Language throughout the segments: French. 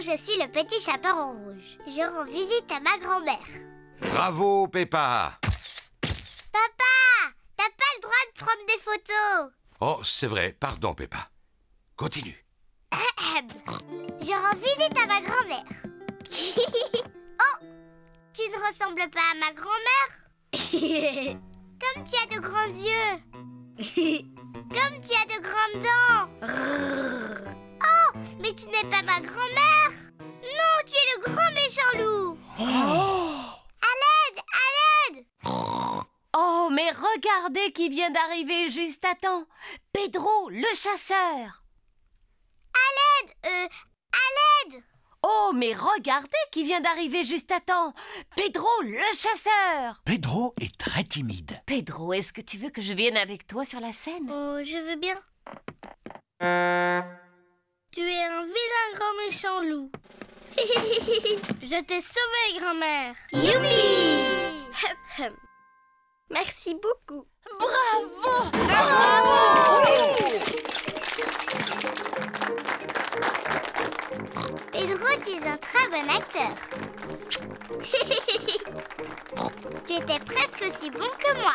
je suis le petit chaperon rouge. Je rends visite à ma grand-mère. Bravo, Peppa! Papa, t'as pas le droit de prendre des photos. Oh, c'est vrai, pardon, Peppa. Continue. Je rends visite à ma grand-mère. Oh, tu ne ressembles pas à ma grand-mère. Comme tu as de grands yeux. Comme tu as de grandes dents. Oh, mais tu n'es pas ma grand-mère. Non, tu es le grand méchant loup. À l'aide, à l'aide. Oh, mais regardez qui vient d'arriver juste à temps. Pedro, le chasseur. À l'aide. Oh, mais regardez qui vient d'arriver juste à temps. Pedro, le chasseur. Pedro est très timide. Pedro, est-ce que tu veux que je vienne avec toi sur la scène? Oh, je veux bien. Tu es un vilain grand méchant loup. Je t'ai sauvé, grand-mère. Youpi! Merci beaucoup. Bravo! Pedro, tu es un très bon acteur. Tu étais presque aussi bon que moi.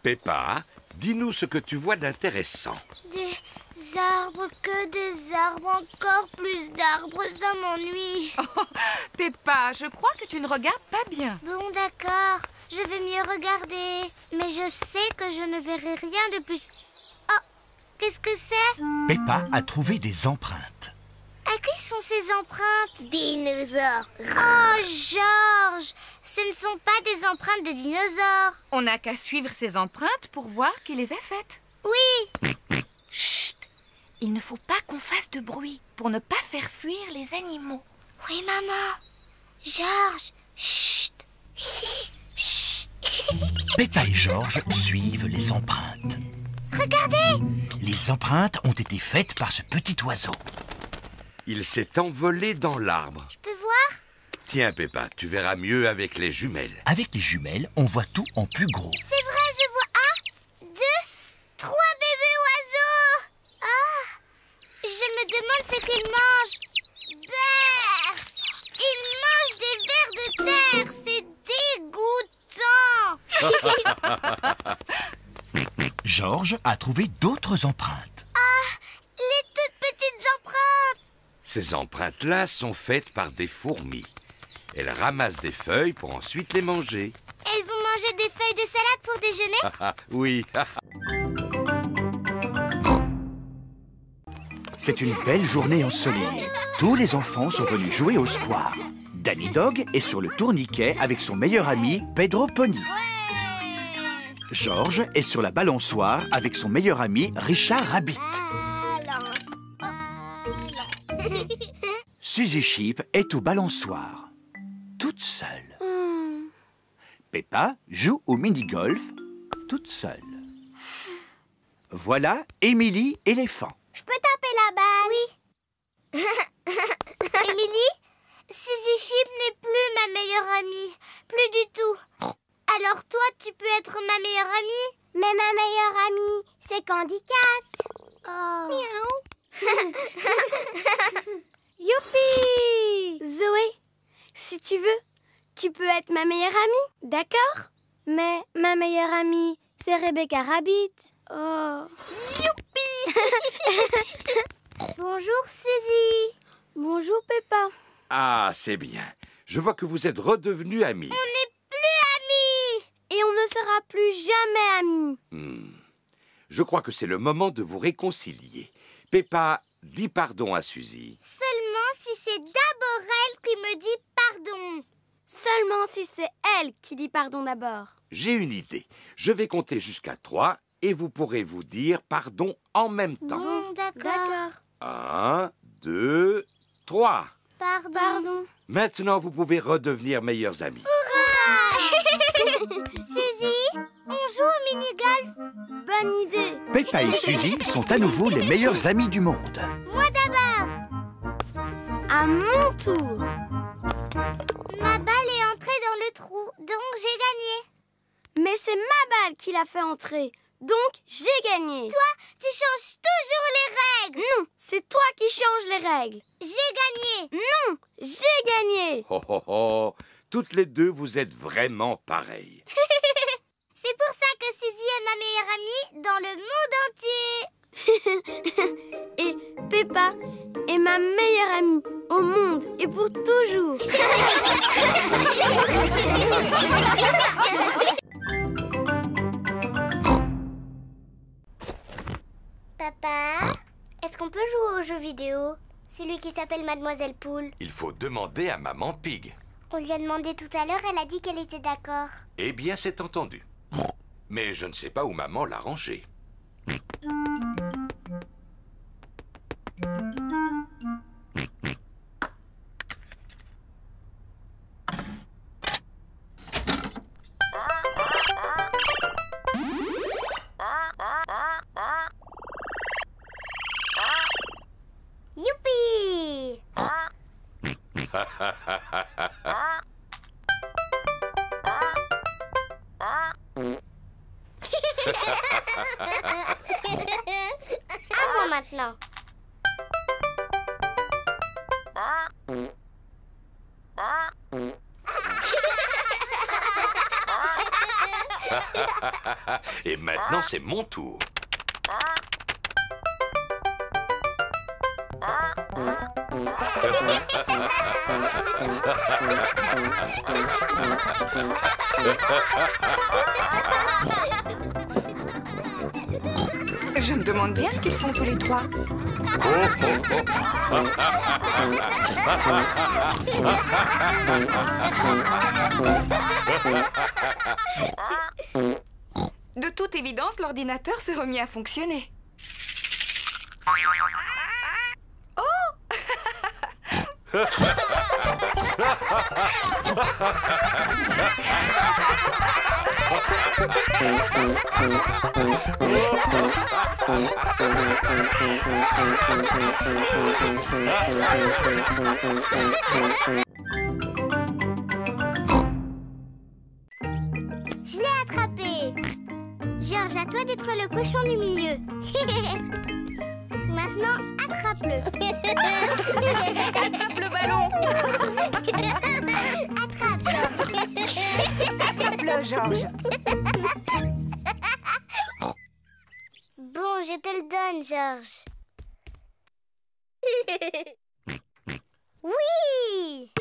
Peppa, dis-nous ce que tu vois d'intéressant. Des arbres, que des arbres, encore plus d'arbres, ça m'ennuie. Peppa, je crois que tu ne regardes pas bien. Bon, d'accord, je vais mieux regarder. Mais je sais que je ne verrai rien de plus. Oh, qu'est-ce que c'est? Peppa a trouvé des empreintes. À qui sont ces empreintes? Dinosaures. Oh, Georges, ce ne sont pas des empreintes de dinosaures. On n'a qu'à suivre ces empreintes pour voir qui les a faites. Oui. Chut! Il ne faut pas qu'on fasse de bruit pour ne pas faire fuir les animaux. Oui, maman. Georges, chut. Chut. Peppa et Georges suivent les empreintes. Regardez. Les empreintes ont été faites par ce petit oiseau. Il s'est envolé dans l'arbre. Je peux voir? Tiens, Peppa, tu verras mieux avec les jumelles. Avec les jumelles, on voit tout en plus gros. C'est vrai, je vois 1, 2, 3 bébés oiseaux. Ah, je me demande ce qu'ils mangent. Brrr, ils mangent des vers de terre. C'est dégoûtant. Georges a trouvé d'autres empreintes. Les toutes petites empreintes. Ces empreintes-là sont faites par des fourmis. Elles ramassent des feuilles pour ensuite les manger. Elles vont manger des feuilles de salade pour déjeuner? Ah, oui. C'est une belle journée ensoleillée. Tous les enfants sont venus jouer au square. Danny Dog est sur le tourniquet avec son meilleur ami Pedro Pony. Georges est sur la balançoire avec son meilleur ami Richard Rabbit. Suzy Sheep est au balançoire, toute seule. Peppa joue au mini-golf, toute seule. Voilà Émilie éléphant. Je peux taper la balle? Oui. Émilie, Suzy Sheep n'est plus ma meilleure amie. Plus du tout. Alors toi, tu peux être ma meilleure amie? Mais ma meilleure amie, c'est Candy Cat. Oh. Miaou. Youpi! Zoé, si tu veux, tu peux être ma meilleure amie, d'accord? Mais ma meilleure amie, c'est Rebecca Rabbit. Oh. Youpi! Bonjour Suzy. Bonjour Peppa. Ah, c'est bien. Je vois que vous êtes redevenus amis. On n'est plus amis. Et on ne sera plus jamais amis. Je crois que c'est le moment de vous réconcilier. Peppa, dis pardon à Suzy. Seulement si c'est d'abord elle qui me dit pardon. Seulement si c'est elle qui dit pardon d'abord. J'ai une idée. Je vais compter jusqu'à 3 et vous pourrez vous dire pardon en même temps. Bon, d'accord. 1, 2, 3. Pardon. Pardon. Maintenant, vous pouvez redevenir meilleurs amis. Suzy, on joue au mini-golf? Bonne idée. Peppa et Suzy sont à nouveau les meilleurs amis du monde. Moi d'abord. À mon tour. Ma balle est entrée dans le trou, donc j'ai gagné. Mais c'est ma balle qui l'a fait entrer. Donc, j'ai gagné. Toi, tu changes toujours les règles. Non, c'est toi qui changes les règles. J'ai gagné. Non, j'ai gagné. Oh oh oh, toutes les deux, vous êtes vraiment pareilles. C'est pour ça que Suzy est ma meilleure amie dans le monde entier. Et Peppa est ma meilleure amie au monde et pour toujours. Papa, est-ce qu'on peut jouer aux jeux vidéo? Celui qui s'appelle Mademoiselle Poule. Il faut demander à Maman Pig. On lui a demandé tout à l'heure, elle a dit qu'elle était d'accord. Eh bien, c'est entendu. Mais je ne sais pas où Maman l'a rangé. Youpi! À moi maintenant. Et maintenant, c'est mon tour. Je me demande bien ce qu'ils font tous les trois. De toute évidence, l'ordinateur s'est remis à fonctionner. Je l'ai attrapé. Georges, à toi d'être le cochon du milieu. Maintenant, attrape-le. Attrape le ballon. Attrape, Georges. Attrape-le, Georges. Bon, je te le donne, Georges. Oui!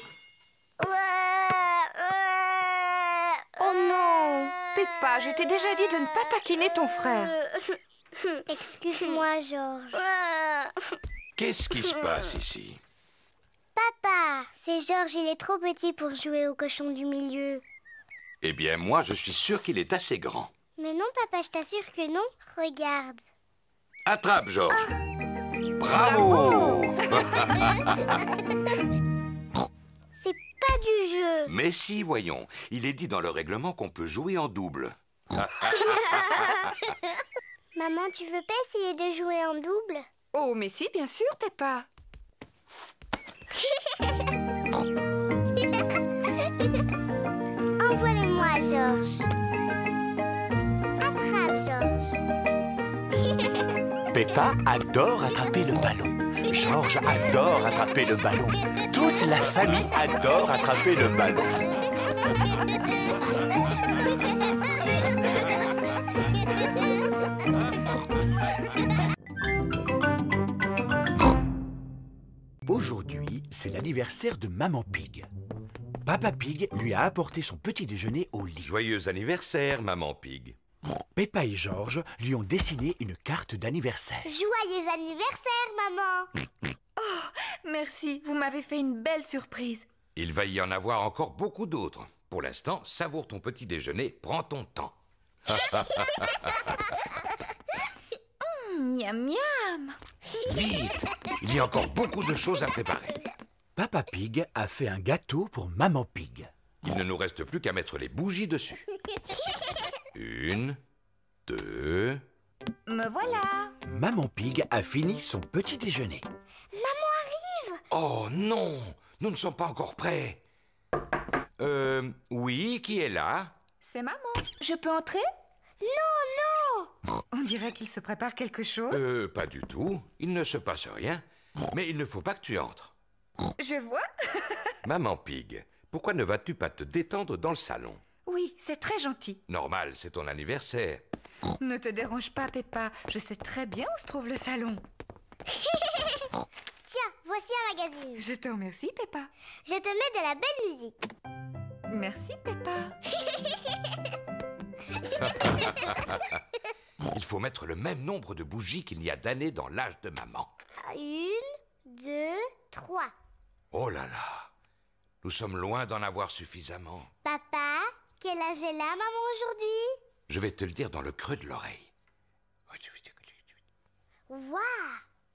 Oh non! Peppa, je t'ai déjà dit de ne pas taquiner ton frère. Excuse-moi, Georges. Qu'est-ce qui se passe ici? Papa, c'est Georges, il est trop petit pour jouer au cochon du milieu. Eh bien, moi, je suis sûr qu'il est assez grand. Mais non, papa, je t'assure que non. Regarde. Attrape, Georges. Bravo! C'est pas du jeu. Mais si, voyons. Il est dit dans le règlement qu'on peut jouer en double. Maman, tu veux pas essayer de jouer en double? Oh, mais si, bien sûr, Peppa. Envoie-le-moi, Georges. Attrape, Georges. Peppa adore attraper le ballon. Georges adore attraper le ballon. Toute la famille adore attraper le ballon. Aujourd'hui, c'est l'anniversaire de Maman Pig. Papa Pig lui a apporté son petit déjeuner au lit. Joyeux anniversaire, Maman Pig. Peppa et Georges lui ont dessiné une carte d'anniversaire. Joyeux anniversaire, maman. Merci, vous m'avez fait une belle surprise. Il va y en avoir encore beaucoup d'autres. Pour l'instant, savoure ton petit déjeuner, prends ton temps. Miam miam. Vite! Il y a encore beaucoup de choses à préparer. Papa Pig a fait un gâteau pour Maman Pig. Il ne nous reste plus qu'à mettre les bougies dessus. 1, 2... Me voilà. Maman Pig a fini son petit déjeuner. Oh non! Nous ne sommes pas encore prêts. Oui, qui est là? C'est maman. Je peux entrer? Non. On dirait qu'il se prépare quelque chose. Pas du tout. Il ne se passe rien. Mais il ne faut pas que tu entres. Je vois. Maman Pig, pourquoi ne vas-tu pas te détendre dans le salon? Oui, c'est très gentil. Normal, c'est ton anniversaire. Ne te dérange pas, Peppa. Je sais très bien où se trouve le salon. Tiens, voici un magazine. Je te remercie, Peppa. Je te mets de la belle musique. Merci, Peppa. Il faut mettre le même nombre de bougies qu'il y a d'années dans l'âge de maman. 1, 2, 3. Oh là là, nous sommes loin d'en avoir suffisamment. Papa, quel âge est la maman aujourd'hui? Je vais te le dire dans le creux de l'oreille. Waouh,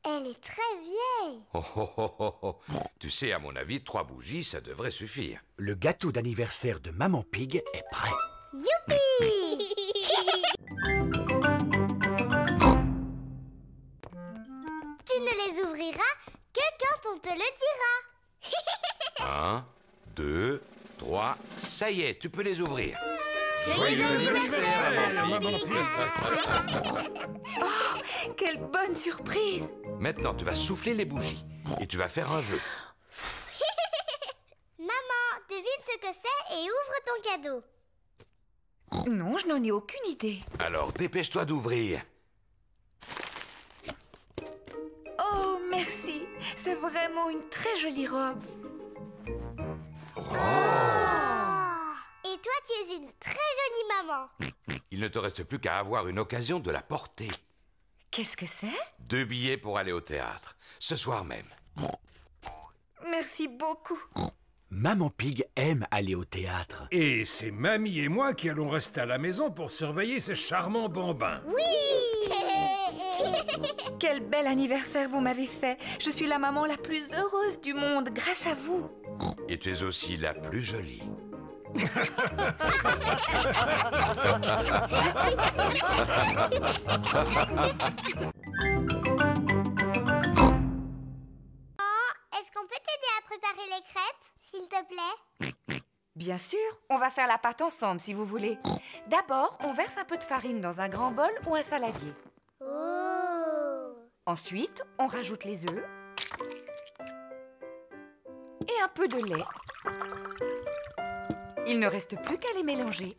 elle est très vieille. Oh, oh, oh, oh, oh. Tu sais, à mon avis, 3 bougies, ça devrait suffire. Le gâteau d'anniversaire de Maman Pig est prêt. Youpi! Tu ne les ouvriras que quand on te le dira. 1, 2, 3, ça y est, tu peux les ouvrir. Joyeux anniversaire, Maman Pig. Quelle bonne surprise! Maintenant, tu vas souffler les bougies et tu vas faire un vœu. Maman, devine ce que c'est et ouvre ton cadeau. Non, je n'en ai aucune idée. Alors, dépêche-toi d'ouvrir. Oh, merci. C'est vraiment une très jolie robe. Et toi, tu es une très jolie maman. Il ne te reste plus qu'à avoir une occasion de la porter. Qu'est-ce que c'est? 2 billets pour aller au théâtre, ce soir même. Merci beaucoup. Maman Pig aime aller au théâtre. Et c'est Mamie et moi qui allons rester à la maison pour surveiller ces charmants bambins. Oui. Quel bel anniversaire vous m'avez fait. Je suis la maman la plus heureuse du monde grâce à vous. Et tu es aussi la plus jolie. Est-ce qu'on peut t'aider à préparer les crêpes, s'il te plaît? Bien sûr, on va faire la pâte ensemble si vous voulez. D'abord, on verse un peu de farine dans un grand bol ou un saladier. Oh. Ensuite, on rajoute les œufs et un peu de lait. Il ne reste plus qu'à les mélanger.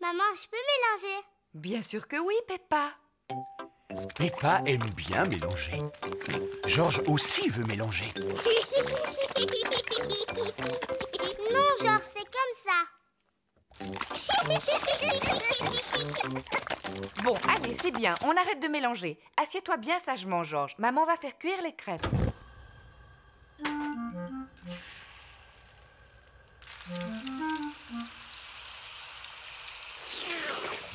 Maman, je peux mélanger? Bien sûr que oui, Peppa. Peppa aime bien mélanger. Georges aussi veut mélanger. Non, Georges, c'est comme ça. Bon, allez, c'est bien, on arrête de mélanger. Assieds-toi bien sagement, Georges. Maman va faire cuire les crêpes.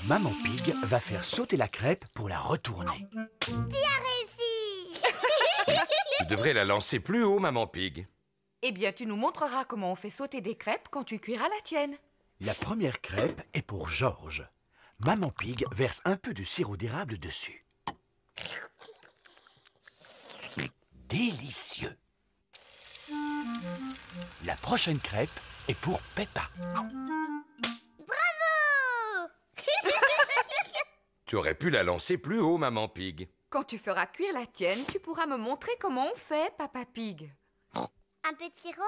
Maman Pig va faire sauter la crêpe pour la retourner. Tu as réussi. Tu devrais la lancer plus haut, Maman Pig. Eh bien, tu nous montreras comment on fait sauter des crêpes quand tu cuiras la tienne. La première crêpe est pour Georges. Maman Pig verse un peu de sirop d'érable dessus. Délicieux. La prochaine crêpe est pour Peppa. Bravo. Tu aurais pu la lancer plus haut, Maman Pig. Quand tu feras cuire la tienne, tu pourras me montrer comment on fait, Papa Pig. Un peu de sirop?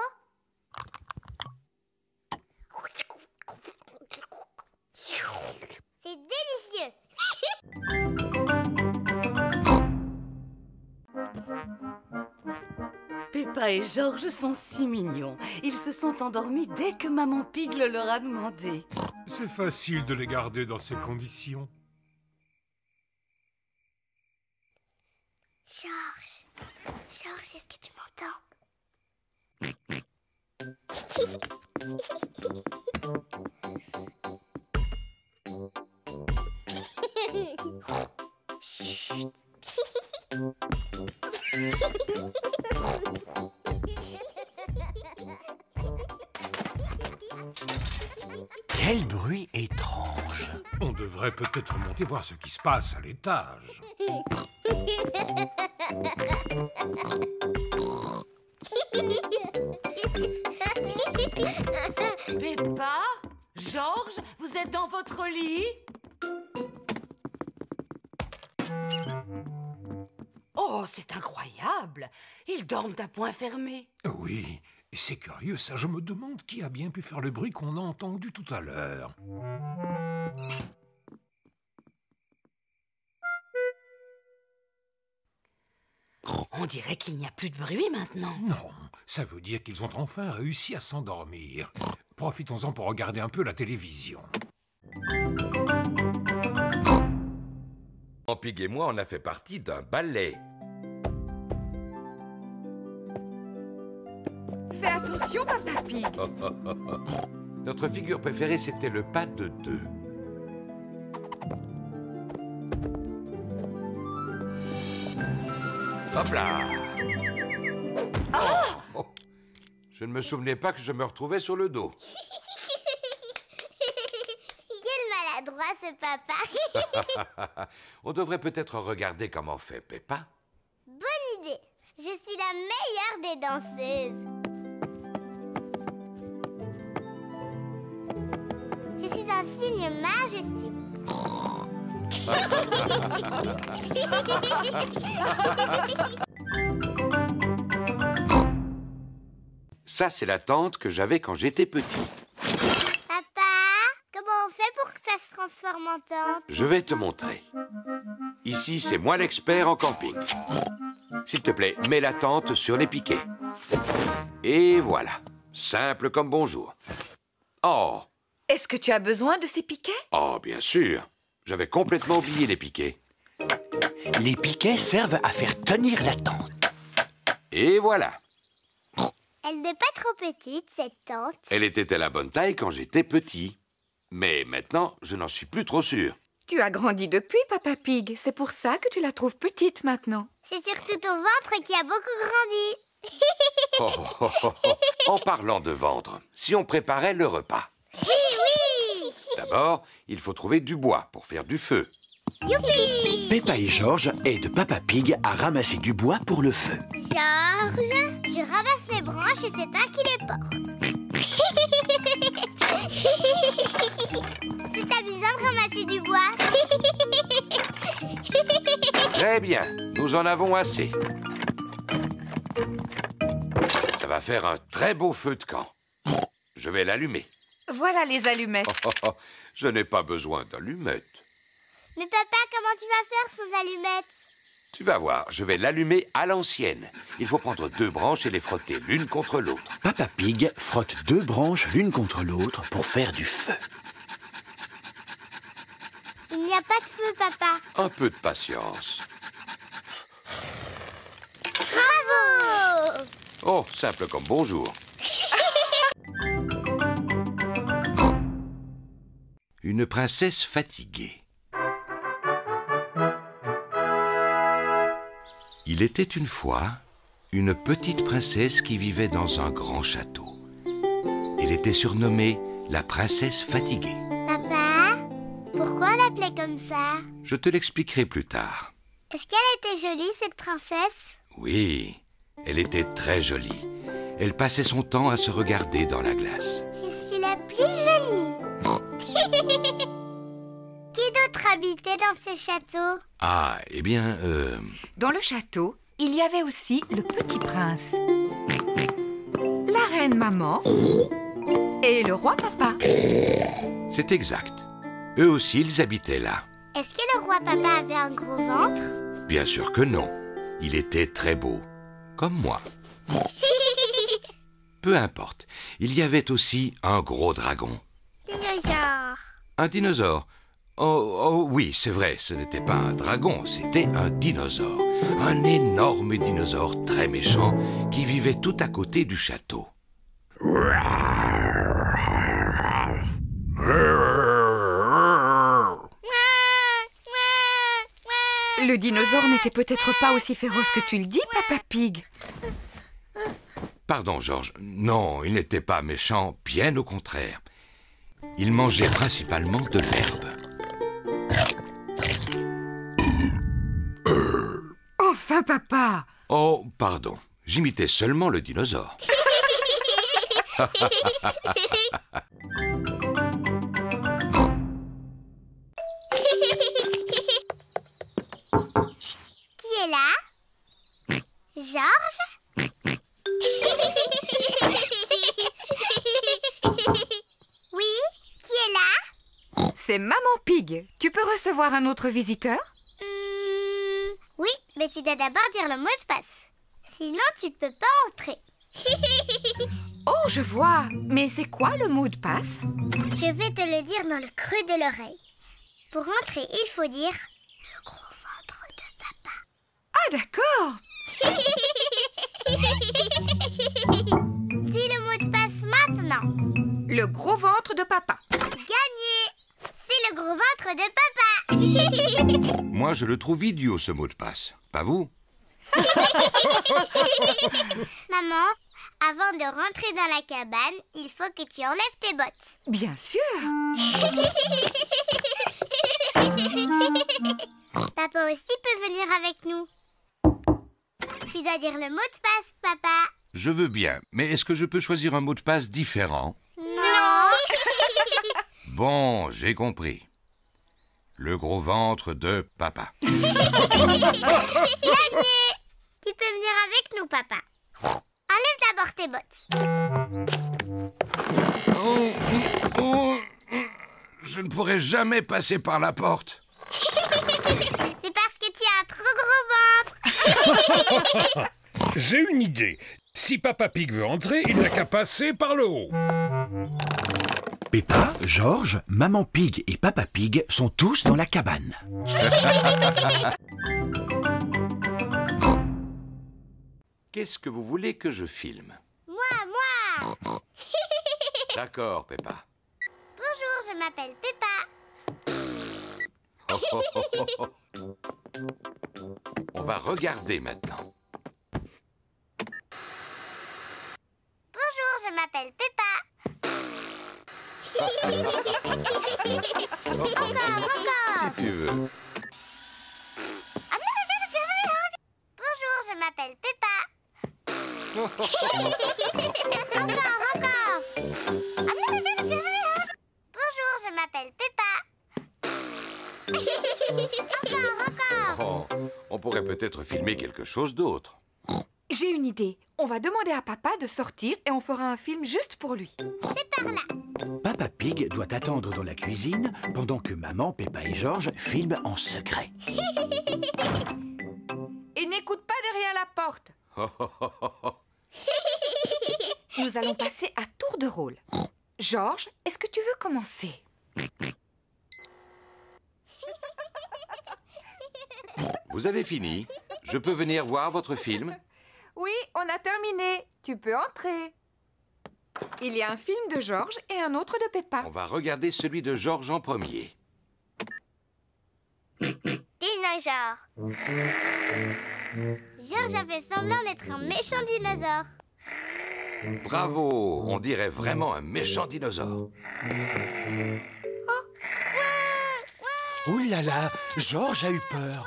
C'est délicieux. Peppa et Georges sont si mignons. Ils se sont endormis dès que Maman Pig le leur a demandé. C'est facile de les garder dans ces conditions. Georges, Georges, est-ce que tu m'entends? Chut. Quel bruit étrange! On devrait peut-être monter voir ce qui se passe à l'étage. Peppa, Georges, vous êtes dans votre lit? Oh, c'est incroyable! Ils dorment à point fermé. Oui, c'est curieux ça. Je me demande qui a bien pu faire le bruit qu'on a entendu tout à l'heure. On dirait qu'il n'y a plus de bruit maintenant. Non, ça veut dire qu'ils ont enfin réussi à s'endormir. Profitons-en pour regarder un peu la télévision. Pig et moi, on a fait partie d'un ballet. Fais attention, Papa Pig. Notre figure préférée, c'était le pas de deux. Hop là! Oh. Je ne me souvenais pas que je me retrouvais sur le dos. Quel maladroit ce papa. On devrait peut-être regarder comment fait Peppa. Bonne idée. Je suis la meilleure des danseuses. Je suis un cygne majestueux. Ça, c'est la tente que j'avais quand j'étais petit. Papa, comment on fait pour que ça se transforme en tente? Je vais te montrer. Ici, c'est moi l'expert en camping. S'il te plaît, mets la tente sur les piquets. Et voilà. Simple comme bonjour. Oh! Est-ce que tu as besoin de ces piquets? Oh, bien sûr. J'avais complètement oublié les piquets. Les piquets servent à faire tenir la tente. Et voilà. Elle n'est pas trop petite, cette tente. Elle était à la bonne taille quand j'étais petit. Mais maintenant, je n'en suis plus trop sûr. Tu as grandi depuis, Papa Pig. C'est pour ça que tu la trouves petite maintenant. C'est surtout ton ventre qui a beaucoup grandi. En parlant de ventre, si on préparait le repas. Oui, oui. D'abord, il faut trouver du bois pour faire du feu. Youpi! Peppa et Georges aident Papa Pig à ramasser du bois pour le feu. Georges, je ramasse les branches et c'est toi qui les portes. C'est amusant de ramasser du bois. Très bien, nous en avons assez. Ça va faire un très beau feu de camp. Je vais l'allumer. Voilà les allumettes. Je n'ai pas besoin d'allumettes. Mais papa, comment tu vas faire sans allumettes? Tu vas voir, je vais l'allumer à l'ancienne. Il faut prendre 2 branches et les frotter l'une contre l'autre. Papa Pig frotte 2 branches l'une contre l'autre pour faire du feu. Il n'y a pas de feu, papa. Un peu de patience. Bravo! Oh, simple comme bonjour. Une princesse fatiguée. Il était une fois une petite princesse qui vivait dans un grand château. Elle était surnommée la princesse fatiguée. Papa, pourquoi on l'appelait comme ça? Je te l'expliquerai plus tard. Est-ce qu'elle était jolie, cette princesse? Oui, elle était très jolie. Elle passait son temps à se regarder dans la glace. Je suis la plus jolie. Qui d'autre habitait dans ce château? Ah, eh bien, Dans le château, il y avait aussi le petit prince, la reine maman et le roi papa. c'est exact. Eux aussi, ils habitaient là. Est-ce que le roi papa avait un gros ventre? Bien sûr que non. Il était très beau, comme moi. Peu importe. Il y avait aussi un gros dragon. Dinosaure. Un dinosaure. Oh oui, c'est vrai, ce n'était pas un dragon, c'était un dinosaure. Un énorme dinosaure très méchant qui vivait tout à côté du château. Le dinosaure n'était peut-être pas aussi féroce que tu le dis, Papa Pig. Pardon, Georges. Non, il n'était pas méchant, bien au contraire. Il mangeait principalement de l'herbe. Enfin, papa! Oh, pardon. J'imitais seulement le dinosaure. Georges? Oui, qui est là? C'est Maman Pig. Tu peux recevoir un autre visiteur? Oui, mais tu dois d'abord dire le mot de passe. Sinon, tu ne peux pas entrer. Oh, je vois. Mais c'est quoi le mot de passe? Je vais te le dire dans le creux de l'oreille. Pour entrer, il faut dire le gros ventre de papa. Ah, d'accord. Dis le mot de passe maintenant. Le gros ventre de papa. Gagné! C'est le gros ventre de papa. Moi, je le trouve idiot, ce mot de passe. Pas vous? Maman, avant de rentrer dans la cabane, il faut que tu enlèves tes bottes. Bien sûr. Papa aussi peut venir avec nous. Tu dois dire le mot de passe, papa. Je veux bien, mais est-ce que je peux choisir un mot de passe différent? Non. Bon, j'ai compris. Le gros ventre de papa. Gagné! Tu peux venir avec nous, papa. Enlève d'abord tes bottes. Je ne pourrai jamais passer par la porte. C'est parce que tu as un trop gros ventre. J'ai une idée. Si Papa Pig veut entrer, il n'a qu'à passer par le haut. Peppa, Georges, Maman Pig et Papa Pig sont tous dans la cabane. Qu'est-ce que vous voulez que je filme? Moi. D'accord, Peppa. Bonjour, je m'appelle Peppa. On va regarder maintenant. Bonjour, je m'appelle Peppa. Encore. Si tu veux. Bonjour, je m'appelle Peppa. Encore. Bonjour, je m'appelle Peppa. Encore. Oh, on pourrait peut-être filmer quelque chose d'autre. J'ai une idée. On va demander à papa de sortir et on fera un film juste pour lui. C'est par là. Papa Pig doit attendre dans la cuisine pendant que Maman, Peppa et Georges filment en secret. Et n'écoute pas derrière la porte. Nous allons passer à tour de rôle. Georges, est-ce que tu veux commencer? Vous avez fini? Je peux venir voir votre film? Oui, on a terminé. Tu peux entrer. Il y a un film de Georges et un autre de Peppa. On va regarder celui de Georges en premier. Dinosaure. Georges a fait semblant d'être un méchant dinosaure. Bravo! On dirait vraiment un méchant dinosaure. Ouh là là, Georges a eu peur.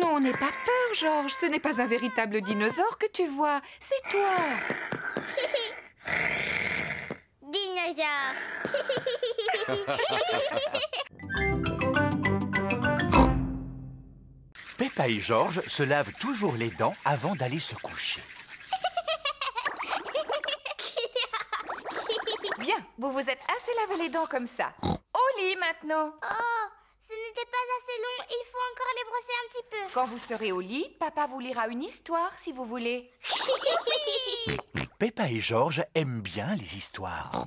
Non, n'aie pas peur, Georges. Ce n'est pas un véritable dinosaure que tu vois. C'est toi. Dinosaure. Peppa et Georges se lavent toujours les dents avant d'aller se coucher. Bien, vous vous êtes assez lavé les dents comme ça. Au lit maintenant. Oh, ce n'était pas assez long. Il faut encore les brosser un petit peu. Quand vous serez au lit, papa vous lira une histoire si vous voulez. Peppa et Georges aiment bien les histoires.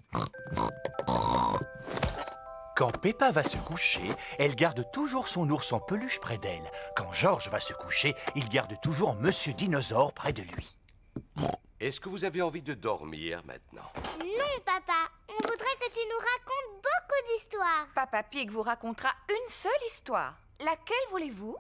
Quand Peppa va se coucher, elle garde toujours son ours en peluche près d'elle. Quand Georges va se coucher, il garde toujours Monsieur Dinosaure près de lui. Est-ce que vous avez envie de dormir maintenant? Non, papa. On voudrait que tu nous racontes beaucoup d'histoires. Papa Pig vous racontera une seule histoire. Laquelle voulez-vous?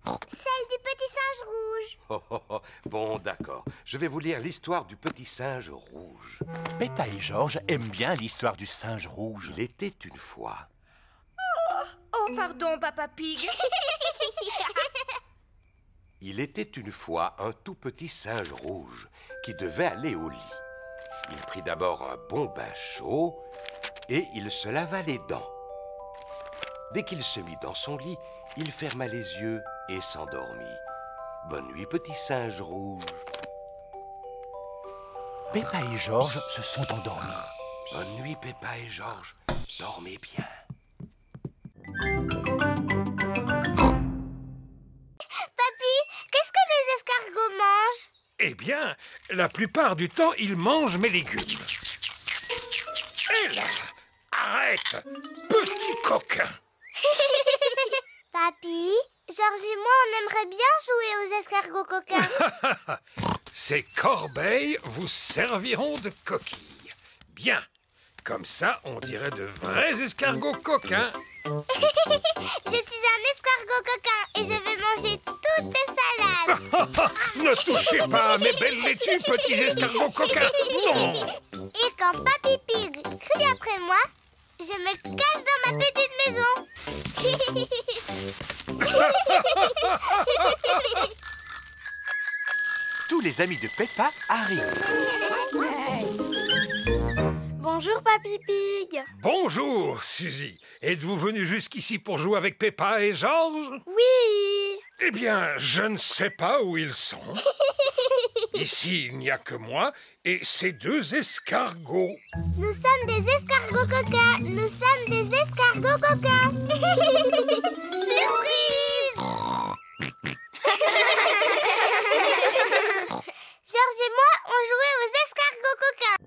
Celle du petit singe rouge. Bon, d'accord. Je vais vous lire l'histoire du petit singe rouge. Peppa et Georges aiment bien l'histoire du singe rouge. Il était une fois. Oh, pardon, Papa Pig. Il était une fois un tout petit singe rouge qui devait aller au lit. Il prit d'abord un bon bain chaud et il se lava les dents. Dès qu'il se mit dans son lit, il ferma les yeux et s'endormit. Bonne nuit, petit singe rouge. Peppa et Georges se sont endormis. Bonne nuit, Peppa et Georges. Dormez bien. Papy, qu'est-ce que les escargots mangent? Eh bien, la plupart du temps, ils mangent mes légumes. Et là, arrête, petit coquin. Papy, Georges et moi, on aimerait bien jouer aux escargots coquins. Ces corbeilles vous serviront de coquilles. Bien, comme ça, on dirait de vrais escargots coquins. Je suis un escargot coquin et je vais manger toutes tes salades. Ne touchez pas à mes belles laitues, petits escargots coquins. Non. Et quand Papy Pig crie après moi, je me cache dans ma petite maison. Tous les amis de Peppa arrivent. Bonjour, Papy Pig. Bonjour, Suzy. Êtes-vous venu jusqu'ici pour jouer avec Peppa et Georges? Oui. Eh bien, je ne sais pas où ils sont. Ici, il n'y a que moi et ces deux escargots. Nous sommes des escargots coquins. Nous sommes des escargots coquins. Surprise! Georges et moi, on jouait aux escargots coquins.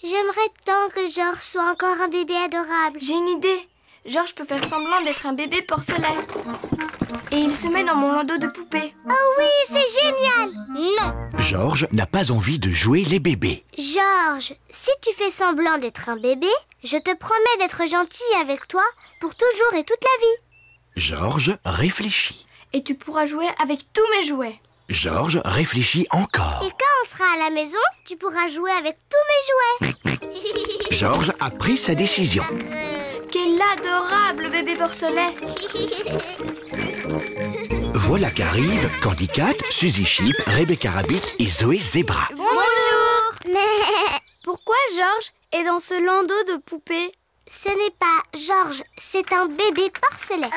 J'aimerais tant que Georges soit encore un bébé adorable. J'ai une idée. Georges peut faire semblant d'être un bébé porcelain. Et il se met dans mon landau de poupée. Oh oui, c'est génial! Non! Georges n'a pas envie de jouer les bébés. Georges, si tu fais semblant d'être un bébé, je te promets d'être gentil avec toi pour toujours et toute la vie. Georges réfléchit. Et tu pourras jouer avec tous mes jouets. Georges réfléchit encore. Et quand on sera à la maison, tu pourras jouer avec tous mes jouets. Georges a pris sa décision. Quel adorable bébé porcelain. Voilà qu'arrivent Candy Cat, Suzy Sheep, Rebecca Rabbit et Zoé Zebra. Bonjour! Mais Pourquoi Georges est dans ce landau de poupée? ce n'est pas Georges, c'est un bébé porcelain.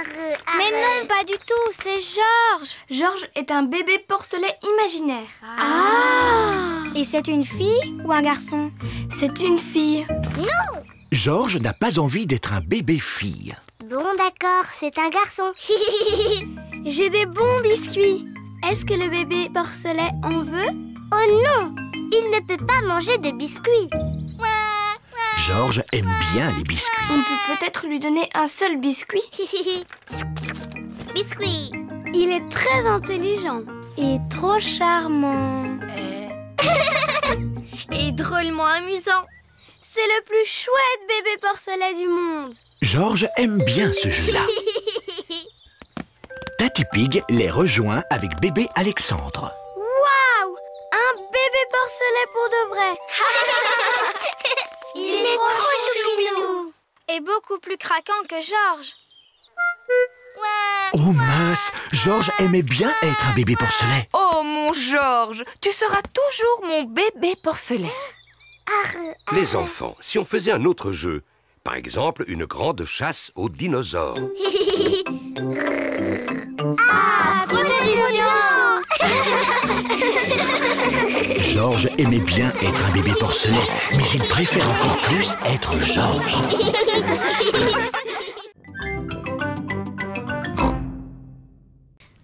Mais non, pas du tout, c'est Georges. Georges est un bébé porcelain imaginaire. Ah! Et c'est une fille ou un garçon? C'est une fille. Georges n'a pas envie d'être un bébé fille. Bon, d'accord, c'est un garçon. J'ai des bons biscuits. Est-ce que le bébé porcelain en veut? Oh non, il ne peut pas manger de biscuits. Georges aime bien les biscuits. On peut peut-être lui donner un seul biscuit. Biscuit. Il est très intelligent et trop charmant. Et drôlement amusant. C'est le plus chouette bébé porcelain du monde. Georges aime bien ce jeu-là. Tati Pig les rejoint avec bébé Alexandre. Waouh! Un bébé porcelain pour de vrai. Il est trop choupinou. Et beaucoup plus craquant que Georges. Oh mince, Georges aimait bien être un bébé porcelain. Oh mon Georges, tu seras toujours mon bébé porcelain. Les enfants, si on faisait un autre jeu, par exemple une grande chasse aux dinosaures. Trop mignon. Georges aimait bien être un bébé porcelain, mais il préfère encore plus être Georges.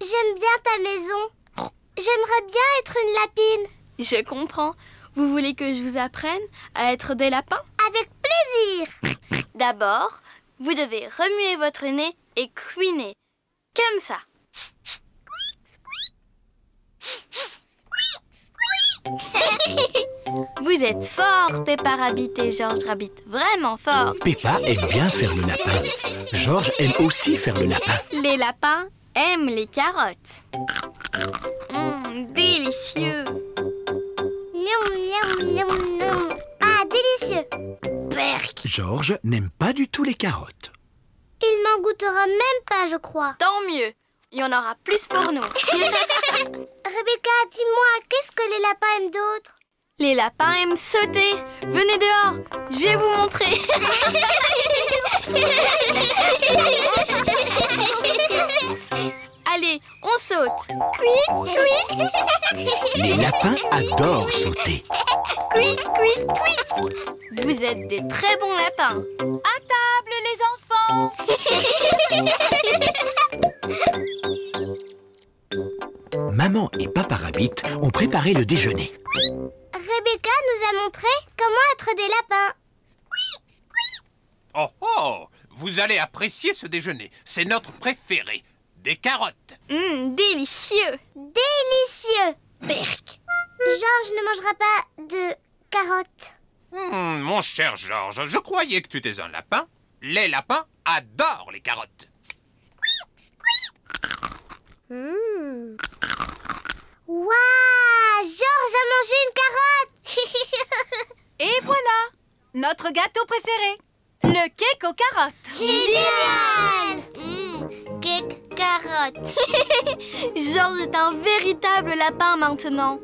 J'aime bien ta maison. J'aimerais bien être une lapine. Je comprends. Vous voulez que je vous apprenne à être des lapins? Avec plaisir. D'abord, vous devez remuer votre nez et couiner. Comme ça. Vous êtes forts, Peppa Rabbit et Georges Rabbit. Vraiment forts. Peppa aime bien faire le lapin. Georges aime aussi faire le lapin. Les lapins aiment les carottes. Délicieux. Miaou, miaou, miaou, miaou. Ah, délicieux. Berk. Georges n'aime pas du tout les carottes. Il n'en goûtera même pas, je crois. Tant mieux. Il y en aura plus pour nous. Rebecca, dis-moi, qu'est-ce que les lapins aiment d'autre? Les lapins aiment sauter. Venez dehors, je vais vous montrer. Allez, on saute. Cuit, cuit. Les lapins adorent sauter. Cuit, cuit, cuit. Vous êtes des très bons lapins. À table, les enfants! Maman et Papa Rabbit ont préparé le déjeuner. Rebecca nous a montré comment être des lapins. Oh oh! Vous allez apprécier ce déjeuner. C'est notre préféré. Des carottes. Délicieux. Délicieux. Berk. Georges ne mangera pas de carottes. Mon cher Georges, je croyais que tu étais un lapin. Les lapins adorent les carottes. Waouh! Georges a mangé une carotte. Et voilà, notre gâteau préféré, le cake aux carottes. Génial! Cake carotte. Georges est un véritable lapin maintenant.